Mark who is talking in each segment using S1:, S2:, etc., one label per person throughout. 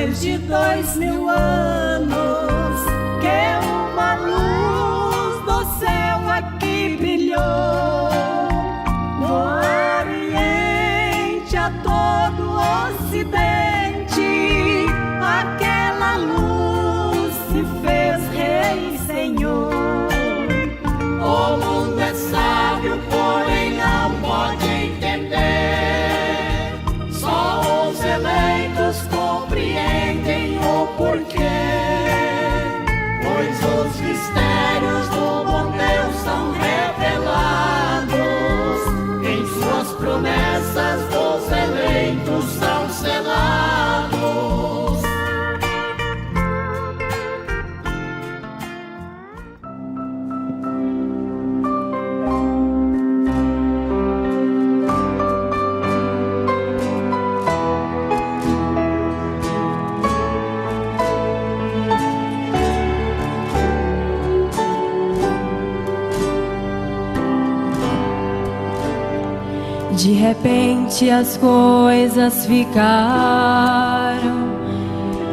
S1: mais de 2000 anos que uma luz do céu aqui brilhou. Do Oriente a todo o Ocidente, aquela luz se fez Rei e Senhor.
S2: O mundo é sábio, porém não pode entender. Só os eleitos compreendem o porquê. Pois os mistérios do bom Deus são revelados. Em suas promessas os eleitos são selados.
S3: De repente as coisas ficaram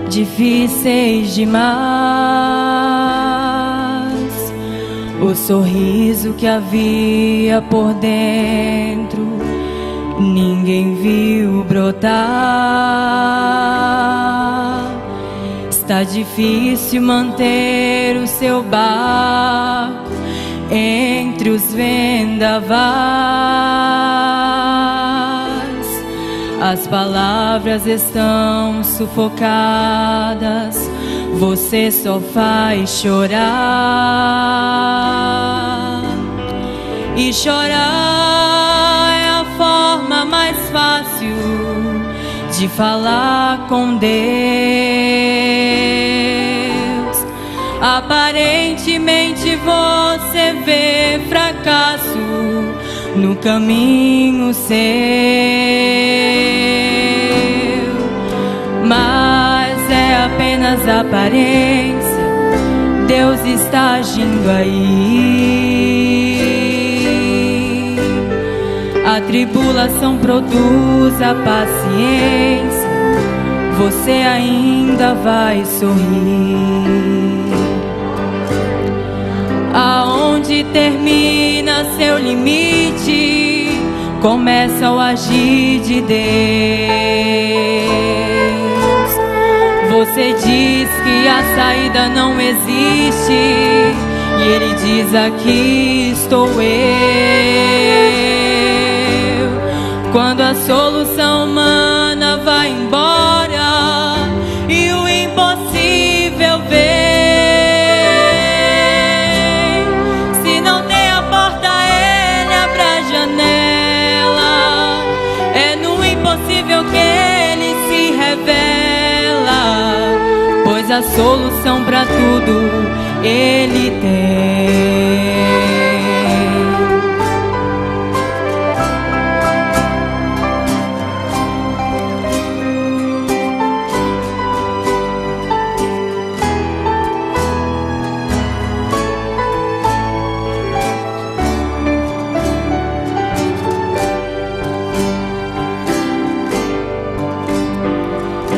S3: difíceis demais. O sorriso que havia por dentro ninguém viu brotar. Está difícil manter o seu barco entre os vendavais. As palavras estão sufocadas, você só faz chorar. E chorar é a forma mais fácil de falar com Deus. Aparentemente você vê fracasso no caminho seu, mas é apenas aparência. Deus está agindo aí. A tribulação produz a paciência, você ainda vai sorrir. Aonde termina seu limite, começa o agir de Deus. Você diz que a saída não existe, e Ele diz: aqui estou eu. Quando a solução humana vai embora e o impossível vem, que Ele se revela, pois a solução para tudo Ele tem.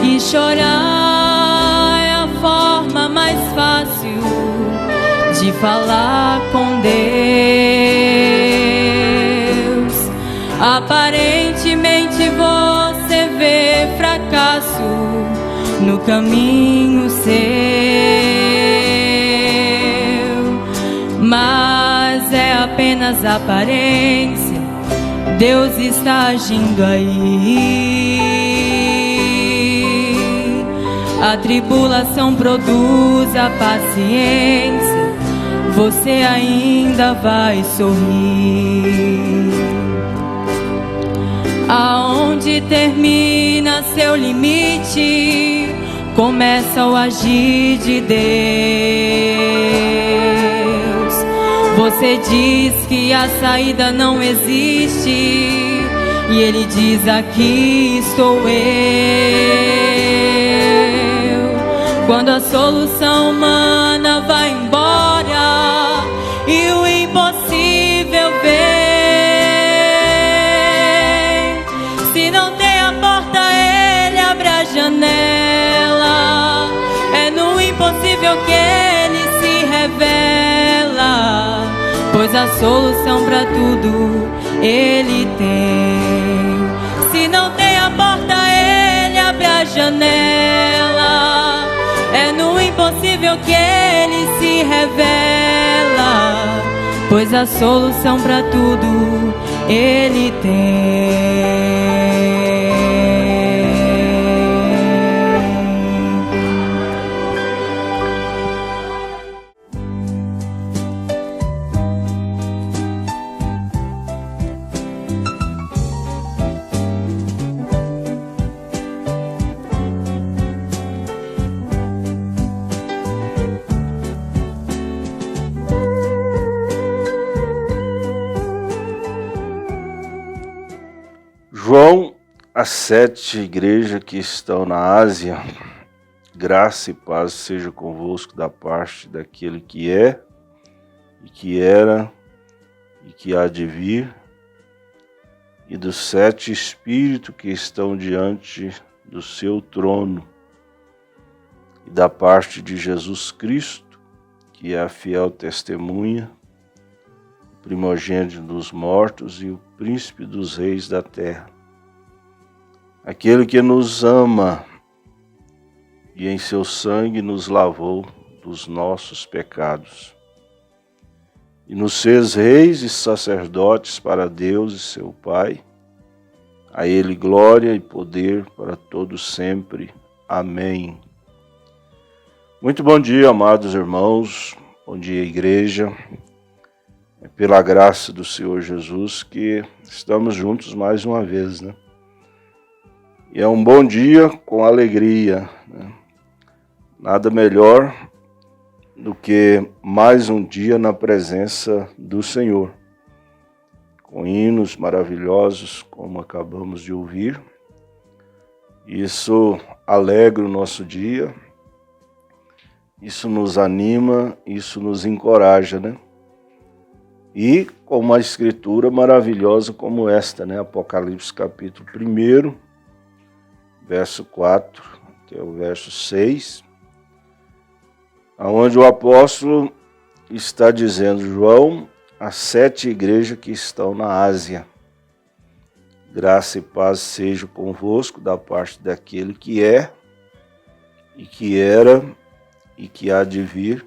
S3: E chorar é a forma mais fácil de falar com Deus. Aparentemente você vê fracasso no caminho seu, mas é apenas aparência. Deus está agindo aí. A tribulação produz a paciência, você ainda vai sorrir. Aonde termina seu limite, começa o agir de Deus. Você diz que a saída não existe, e Ele diz: aqui estou eu. Quando a solução humana vai embora e o impossível vem, se não tem a porta, Ele abre a janela. impossível que Ele se revela, pois a solução para tudo Ele tem. Se não tem a porta, Ele abre a janela. É no impossível que Ele se revela, pois a solução para tudo Ele tem.
S4: João, as 7 igrejas que estão na Ásia, graça e paz seja convosco da parte daquele que é, e que era, e que há de vir, e dos 7 espíritos que estão diante do seu trono, e da parte de Jesus Cristo, que é a fiel testemunha, o primogênito dos mortos e o príncipe dos reis da terra. Aquele que nos ama e em seu sangue nos lavou dos nossos pecados, e nos fez reis e sacerdotes para Deus e seu Pai. A Ele glória e poder para todos sempre. Amém. Muito bom dia, amados irmãos. Bom dia, igreja. É pela graça do Senhor Jesus que estamos juntos mais uma vez, né? E é um bom dia com alegria, né? Nada melhor do que mais um dia na presença do Senhor, com hinos maravilhosos, como acabamos de ouvir. Isso alegra o nosso dia, isso nos anima, isso nos encoraja, né? E com uma escritura maravilhosa como esta, né? Apocalipse capítulo 1, verso 4 até o verso 6, onde o apóstolo está dizendo: João, as 7 igrejas que estão na Ásia, graça e paz seja convosco da parte daquele que é, e que era, e que há de vir,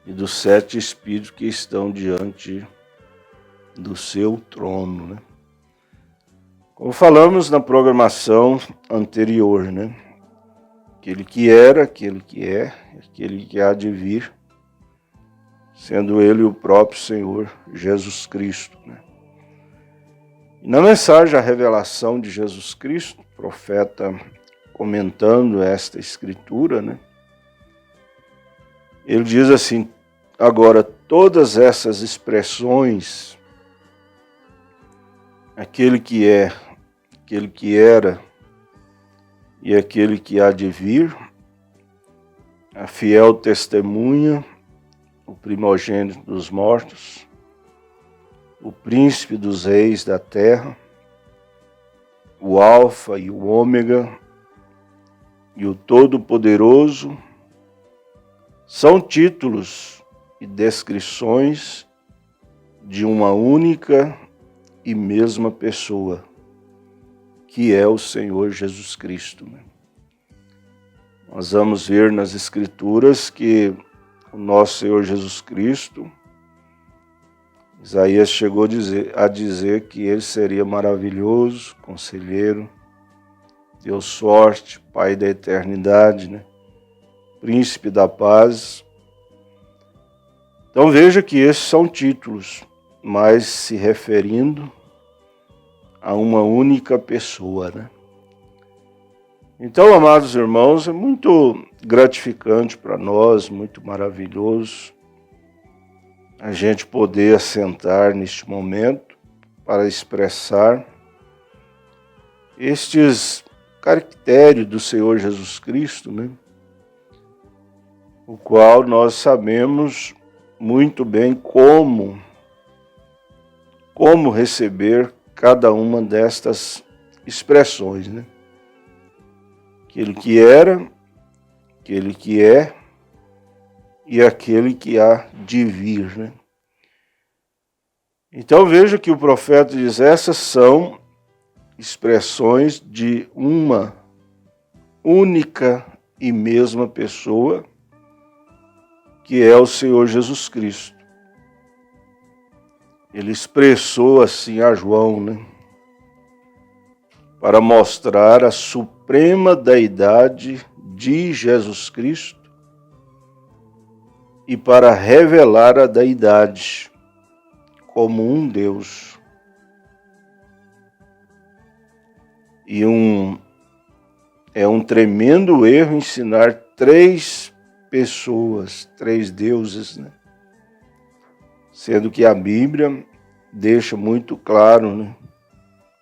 S4: e dos 7 espíritos que estão diante do seu trono, né? Como falamos na programação anterior, né? Aquele que era, aquele que é, aquele que há de vir, sendo Ele o próprio Senhor Jesus Cristo, né? E na mensagem, a revelação de Jesus Cristo, o profeta comentando esta escritura, né? Ele diz assim: agora, todas essas expressões, aquele que é, aquele que era e aquele que há de vir, a fiel testemunha, o primogênito dos mortos, o príncipe dos reis da terra, o Alfa e o Ômega e o Todo-Poderoso, são títulos e descrições de uma única e mesma pessoa, que é o Senhor Jesus Cristo. Nós vamos ver nas Escrituras que o nosso Senhor Jesus Cristo, Isaías chegou a dizer que Ele seria maravilhoso, conselheiro, Deus forte, Pai da eternidade, né? Príncipe da paz. Então veja que esses são títulos, mas se referindo a uma única pessoa, né? Então, amados irmãos, é muito gratificante para nós, muito maravilhoso a gente poder assentar neste momento para expressar estes caracteres do Senhor Jesus Cristo, né? O qual nós sabemos muito bem como receber cada uma destas expressões, né? Aquele que era, aquele que é e aquele que há de vir, né? Então veja que o profeta diz, essas são expressões de uma única e mesma pessoa, que é o Senhor Jesus Cristo. Ele expressou assim a João, né? Para mostrar a suprema deidade de Jesus Cristo e para revelar a deidade como um Deus. E é um tremendo erro ensinar três pessoas, três deuses, né? Sendo que a Bíblia deixa muito claro, né?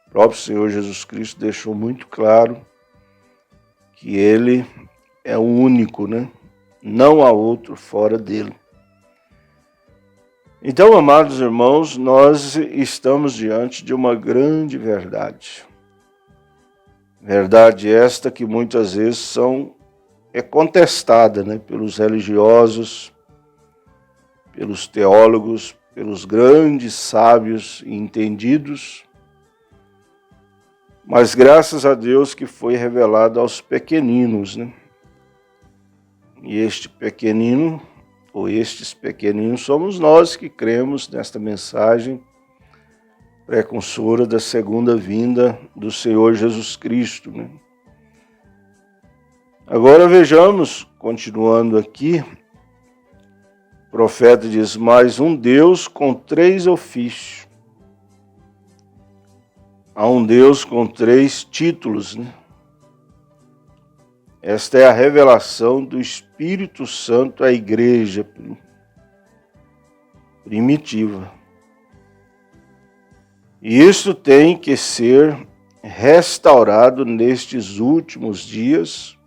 S4: O próprio Senhor Jesus Cristo deixou muito claro que Ele é o único, né? Não há outro fora dele. Então, amados irmãos, nós estamos diante de uma grande verdade. Verdade esta que muitas vezes é contestada, né? Pelos religiosos, pelos teólogos, pelos grandes sábios e entendidos, mas graças a Deus que foi revelado aos pequeninos, né? E este pequenino, ou estes pequeninos, somos nós que cremos nesta mensagem precursora da segunda vinda do Senhor Jesus Cristo, né? Agora vejamos, continuando aqui, o profeta diz, mas um Deus com três ofícios. Há um Deus com três títulos, né? Esta é a revelação do Espírito Santo à igreja primitiva. E isso tem que ser restaurado nestes últimos dias,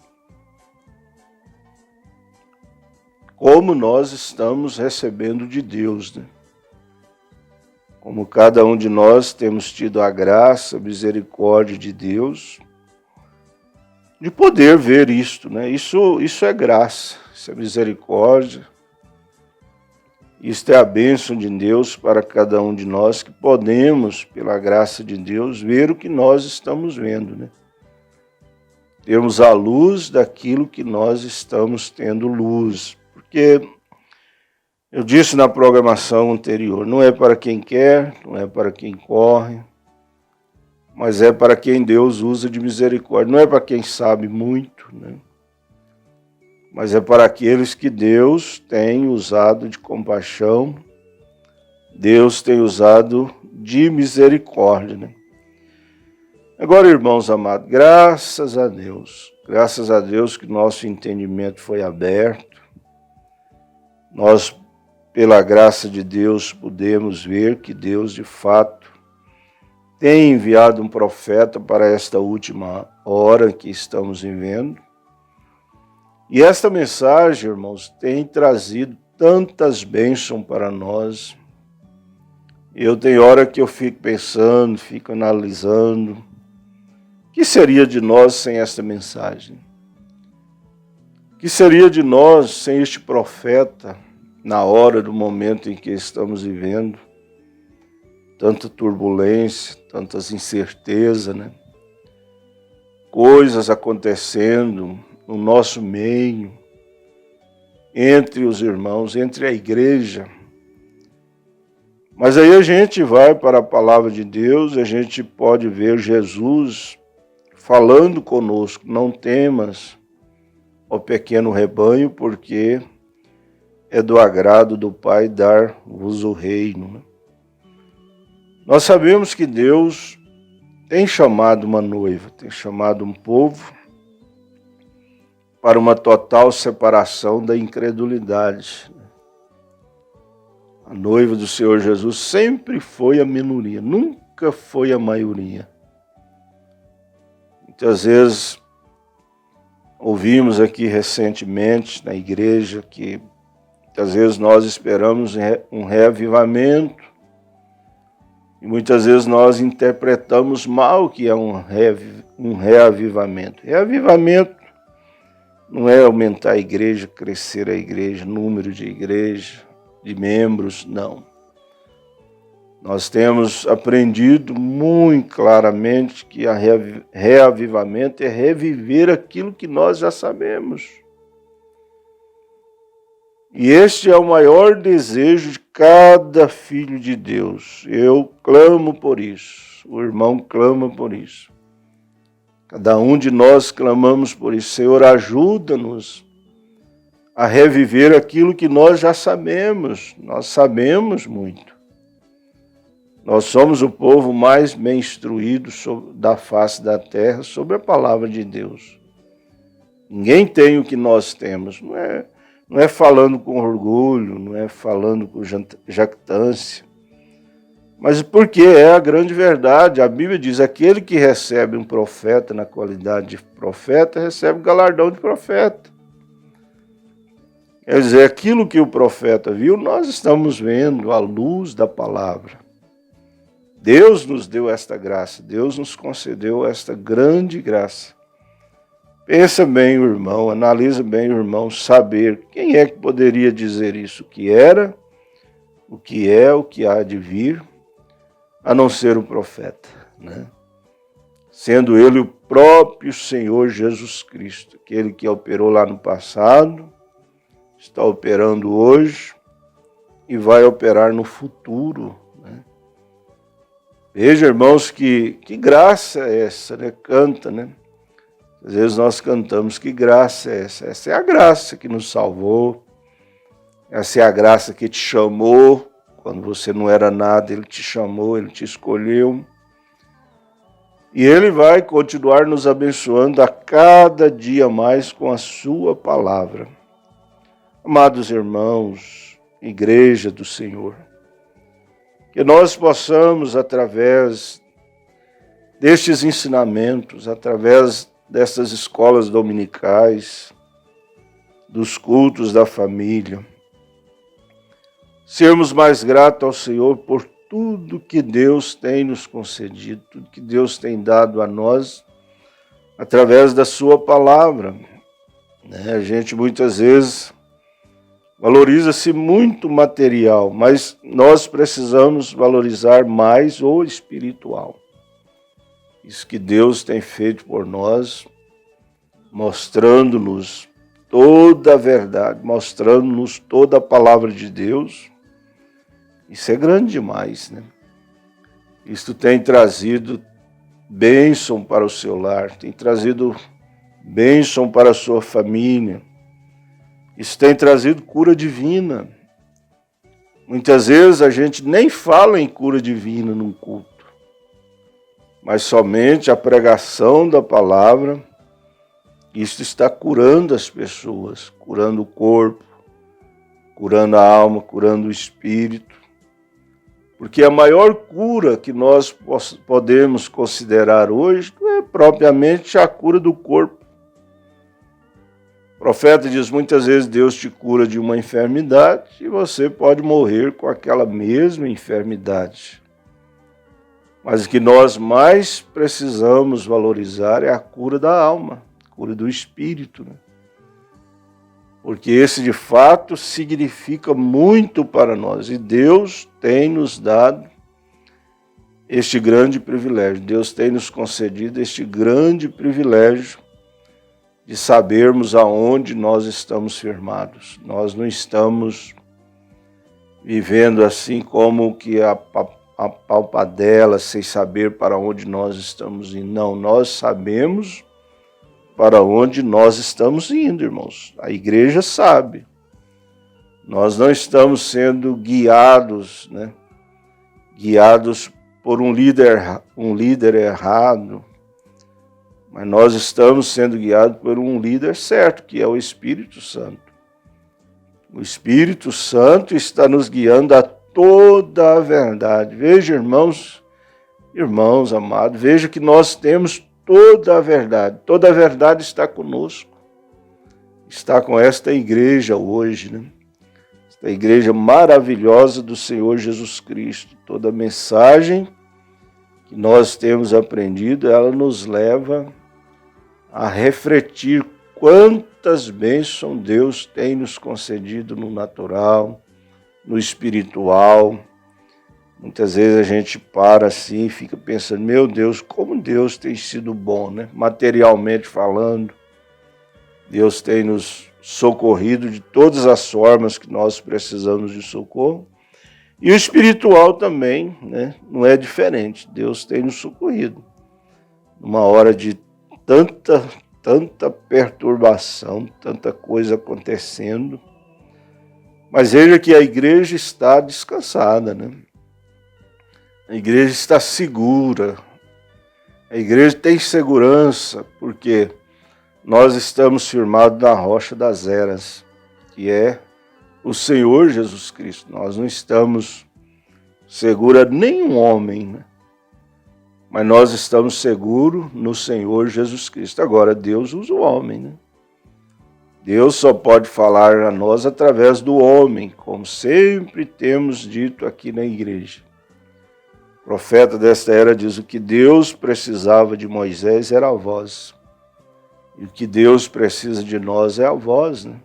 S4: como nós estamos recebendo de Deus, né? Como cada um de nós temos tido a graça, a misericórdia de Deus, de poder ver isto, né? Isso é graça, isso é misericórdia, isto é a bênção de Deus para cada um de nós, que podemos, pela graça de Deus, ver o que nós estamos vendo, né? Termos a luz daquilo que nós estamos tendo luz, porque eu disse na programação anterior, não é para quem quer, não é para quem corre, mas é para quem Deus usa de misericórdia. Não é para quem sabe muito, né? Mas é para aqueles que Deus tem usado de compaixão, Deus tem usado de misericórdia, né? Agora, irmãos amados, graças a Deus que nosso entendimento foi aberto, nós, pela graça de Deus, podemos ver que Deus, de fato, tem enviado um profeta para esta última hora que estamos vivendo. E esta mensagem, irmãos, tem trazido tantas bênçãos para nós. Eu tenho hora que eu fico pensando, fico analisando, o que seria de nós sem esta mensagem? O que seria de nós sem este profeta na hora do momento em que estamos vivendo? Tanta turbulência, tantas incertezas, né? Coisas acontecendo no nosso meio, entre os irmãos, entre a igreja. Mas aí a gente vai para a palavra de Deus, a gente pode ver Jesus falando conosco, não temas, ó pequeno rebanho, porque é do agrado do Pai dar-vos o reino, né? Nós sabemos que Deus tem chamado uma noiva, tem chamado um povo para uma total separação da incredulidade. A noiva do Senhor Jesus sempre foi a minoria, nunca foi a maioria. Muitas vezes ouvimos aqui recentemente na igreja que muitas vezes nós esperamos um reavivamento, e muitas vezes nós interpretamos mal o que é um reavivamento. Reavivamento não é aumentar a igreja, crescer a igreja, número de igreja, de membros, não. Nós temos aprendido muito claramente que a reavivamento é reviver aquilo que nós já sabemos. E este é o maior desejo de cada filho de Deus. Eu clamo por isso, o irmão clama por isso. Cada um de nós clamamos por isso. Senhor, ajuda-nos a reviver aquilo que nós já sabemos. Nós sabemos muito. Nós somos o povo mais bem instruído da face da terra sobre a palavra de Deus. Ninguém tem o que nós temos. Não é falando com orgulho, não é falando com jactância. Mas porque é a grande verdade. A Bíblia diz, aquele que recebe um profeta na qualidade de profeta, recebe o galardão de profeta. Quer dizer, aquilo que o profeta viu, nós estamos vendo à luz da palavra. Deus nos deu esta graça, Deus nos concedeu esta grande graça. Pensa bem, o irmão, analisa bem, o irmão, saber quem é que poderia dizer isso, o que era, o que é, o que há de vir, a não ser o profeta, né? Sendo ele o próprio Senhor Jesus Cristo, aquele que operou lá no passado, está operando hoje e vai operar no futuro. Veja, irmãos, que graça é essa, né? Canta, né? Às vezes nós cantamos, que graça é essa? Essa é a graça que nos salvou, essa é a graça que te chamou, quando você não era nada, Ele te chamou, Ele te escolheu. E Ele vai continuar nos abençoando a cada dia mais com a sua palavra. Amados irmãos, igreja do Senhor, que nós possamos, através destes ensinamentos, através dessas escolas dominicais, dos cultos da família, sermos mais gratos ao Senhor por tudo que Deus tem nos concedido, tudo que Deus tem dado a nós, através da sua palavra. A gente muitas vezes valoriza-se muito material, mas nós precisamos valorizar mais o espiritual. Isso que Deus tem feito por nós, mostrando-nos toda a verdade, mostrando-nos toda a palavra de Deus. Isso é grande demais, né? Isto tem trazido bênção para o seu lar, tem trazido bênção para a sua família. Isso tem trazido cura divina. Muitas vezes a gente nem fala em cura divina num culto, mas somente a pregação da palavra, isso está curando as pessoas, curando o corpo, curando a alma, curando o espírito. Porque a maior cura que nós podemos considerar hoje não é propriamente a cura do corpo. O profeta diz, muitas vezes Deus te cura de uma enfermidade e você pode morrer com aquela mesma enfermidade. Mas o que nós mais precisamos valorizar é a cura da alma, a cura do espírito, né? Porque esse de fato significa muito para nós e Deus tem nos dado este grande privilégio. Deus tem nos concedido este grande privilégio de sabermos aonde nós estamos firmados. Nós não estamos vivendo assim como que a palpadela, sem saber para onde nós estamos indo. Não, nós sabemos para onde nós estamos indo, irmãos. A igreja sabe. Nós não estamos sendo guiados, né? Guiados por um líder errado, mas nós estamos sendo guiados por um líder certo, que é o Espírito Santo. O Espírito Santo está nos guiando a toda a verdade. Veja, irmãos amados, veja que nós temos toda a verdade está conosco, está com esta igreja hoje, né? Esta igreja maravilhosa do Senhor Jesus Cristo. Toda a mensagem que nós temos aprendido, ela nos leva a refletir quanto quantas bênçãos Deus tem nos concedido no natural, no espiritual. Muitas vezes a gente para assim e fica pensando, meu Deus, como Deus tem sido bom, né? Materialmente falando, Deus tem nos socorrido de todas as formas que nós precisamos de socorro. E o espiritual também, né? Não é diferente, Deus tem nos socorrido. Numa hora de tanta perturbação, tanta coisa acontecendo. Mas veja que a igreja está descansada, né? A igreja está segura. A igreja tem segurança, porque nós estamos firmados na rocha das eras, que é o Senhor Jesus Cristo. Nós não estamos seguros nenhum homem, né? Mas nós estamos seguros no Senhor Jesus Cristo. Agora, Deus usa o homem, né? Deus só pode falar a nós através do homem, como sempre temos dito aqui na igreja. O profeta desta era diz, o que Deus precisava de Moisés era a voz. E o que Deus precisa de nós é a voz, né?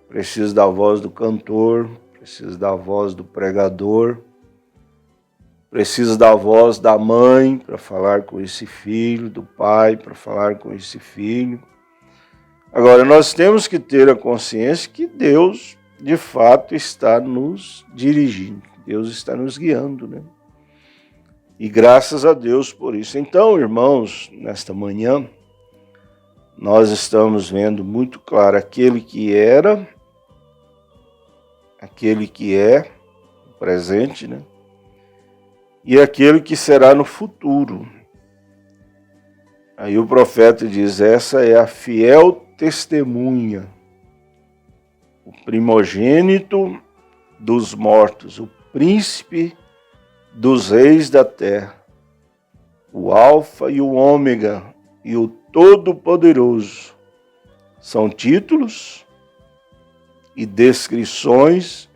S4: Precisa da voz do cantor, precisa da voz do pregador, precisa da voz da mãe para falar com esse filho, do pai para falar com esse filho. Agora, nós temos que ter a consciência que Deus, de fato, está nos dirigindo. Deus está nos guiando, né? E graças a Deus por isso. Então, irmãos, nesta manhã, nós estamos vendo muito claro aquele que era, aquele que é, o presente, né? E aquele que será no futuro. Aí o profeta diz, essa é a fiel testemunha, o primogênito dos mortos, o príncipe dos reis da terra, o alfa e o ômega e o todo-poderoso. São títulos e descrições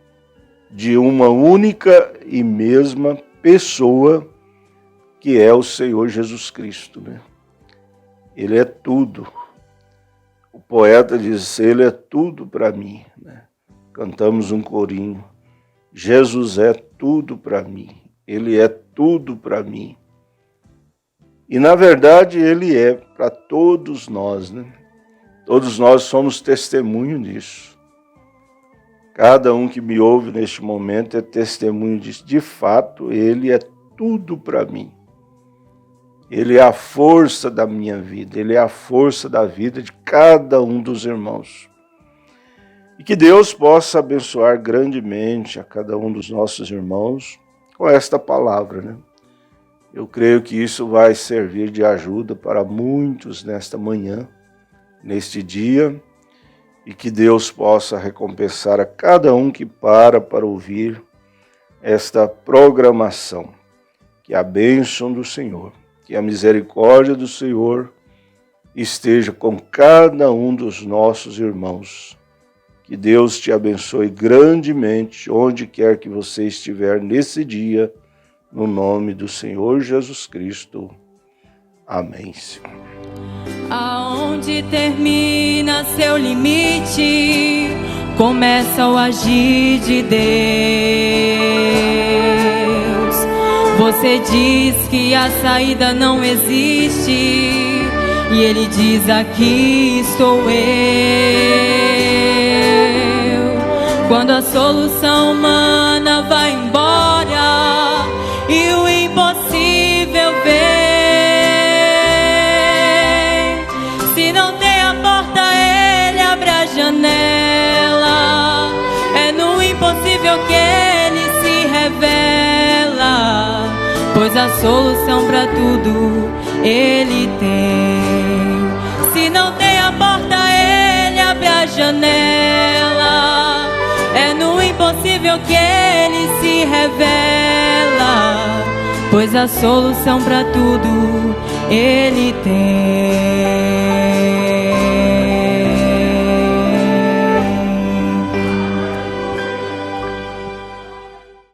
S4: de uma única e mesma pessoa, que é o Senhor Jesus Cristo, né? Ele é tudo. O poeta diz, ele é tudo para mim, né? Cantamos um corinho, Jesus é tudo para mim, ele é tudo para mim. E na verdade ele é para todos nós, né? Todos nós somos testemunho disso. Cada um que me ouve neste momento é testemunho disso. De fato, ele é tudo para mim. Ele é a força da minha vida, ele é a força da vida de cada um dos irmãos. E que Deus possa abençoar grandemente a cada um dos nossos irmãos com esta palavra, né? Eu creio que isso vai servir de ajuda para muitos nesta manhã, neste dia, e que Deus possa recompensar a cada um que para ouvir esta programação. Que a bênção do Senhor, que a misericórdia do Senhor esteja com cada um dos nossos irmãos. Que Deus te abençoe grandemente, onde quer que você estiver nesse dia, no nome do Senhor Jesus Cristo. Amém, Senhor.
S3: Aonde termina seu limite, começa o agir de Deus. Você diz que a saída não existe, e Ele diz, aqui estou eu. Quando a solução humana vai embora e o impossível vem, se não tem a porta, Ele abre a janela. É no impossível que Ele se revela, pois a solução para tudo Ele tem. Se não tem a porta, Ele abre a janela. É no impossível que Ele se revela, pois a solução para tudo Ele tem.